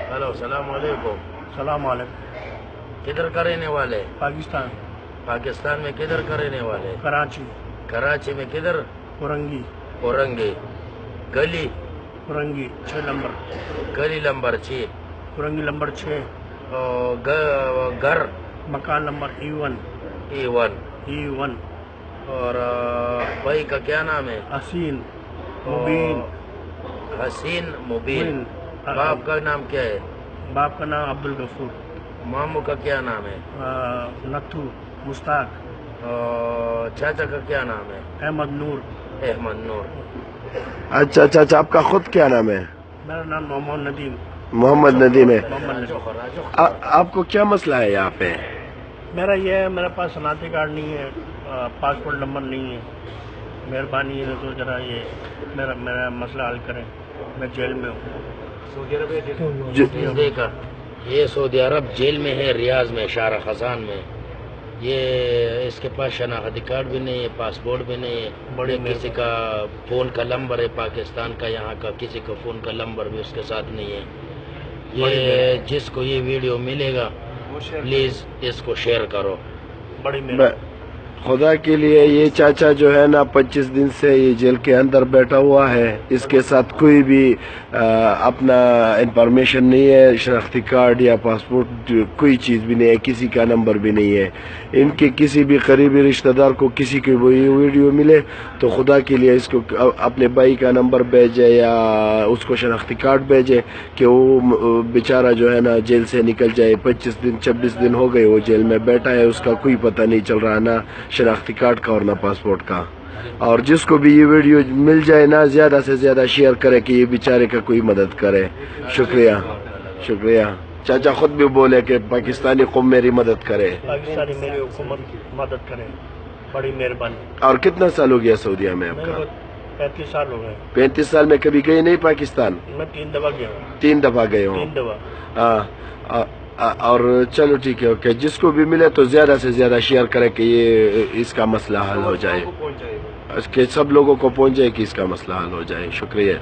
Hello, सलाम अलैकुम। सलाम अलैकुम। किधर का रहने वाले? पाकिस्तान। पाकिस्तान में किधर का रहने वाले? कराची। कराची में किधर? औरंगी। औरंगी। गली? औरंगी 6 नंबर। गली नंबर 6। औरंगी नंबर 6। घर? मकान नंबर E1। E1। और भाई का क्या नाम है? हसीन मुबीन। हसीन मुबीन। बाप का नाम क्या है? बाप का नाम अब्दुल गफूर। मामू का क्या नाम है? नथू मुश्ताक। चाचा का क्या नाम है? अहमद नूर। अहमद नूर। अच्छा चाचा, आपका खुद क्या नाम है? मेरा नाम मोहम्मद नदीम। मोहम्मद नदीम है। आपको क्या मसला है यहाँ पे? मेरा ये है, मेरे पास शनाख्ती कार्ड नहीं है, पासपोर्ट नंबर नहीं है। मेहरबानी है तो जरा ये मेरा मसला हल करें। मैं जेल में हूँ। देखा, ये सऊदी अरब जेल में है, रियाज में, शारा खजान में। ये इसके पास शनाख्ती कार्ड भी नहीं है, पासपोर्ट भी नहीं है। बड़े किसी का फ़ोन का नंबर है पाकिस्तान का, यहाँ का किसी का फ़ोन का नंबर भी उसके साथ नहीं है। ये जिसको ये वीडियो मिलेगा प्लीज़ इसको शेयर करो। बड़ी खुदा के लिए ये चाचा जो है ना 25 दिन से ये जेल के अंदर बैठा हुआ है। इसके साथ कोई भी अपना इंफॉर्मेशन नहीं है, शनाख्ती कार्ड या पासपोर्ट कोई चीज़ भी नहीं है, किसी का नंबर भी नहीं है। इनके किसी भी करीबी रिश्तेदार को किसी की वो वीडियो मिले तो खुदा के लिए इसको अपने भाई का नंबर भेजे या उसको शनाख्ती कार्ड भेजे कि वो बेचारा जो है ना जेल से निकल जाए। 26 दिन हो गए वो जेल में बैठा है, उसका कोई पता नहीं चल रहा ना शनाख्ती कार्ड का और ना पासपोर्ट का। और जिसको भी ये वीडियो मिल जाए ना ज़्यादा से ज़्यादा शेयर करे कि ये बेचारे का कोई मदद करे। शुक्रिया शुक्रिया। चाचा खुद भी बोले कि पाकिस्तानी कौम मेरी मदद करे, पाकिस्तानी मेरी हुकूमत मदद करे, बड़ी मेहरबानी। और कितना साल हो गया सऊदीया में आपका? 35 साल हो गए। 35 साल में कभी गए नहीं पाकिस्तान? मैं 3 दफा गया हूँ। 3 दफा गए हो? 3 दफा। और चलो ठीक है, ओके। जिसको भी मिले तो ज्यादा से ज्यादा शेयर करे कि ये इसका मसला हल हो जाए, इसके सब लोगों को पहुंच जाए कि इसका मसला हल हो जाए। शुक्रिया।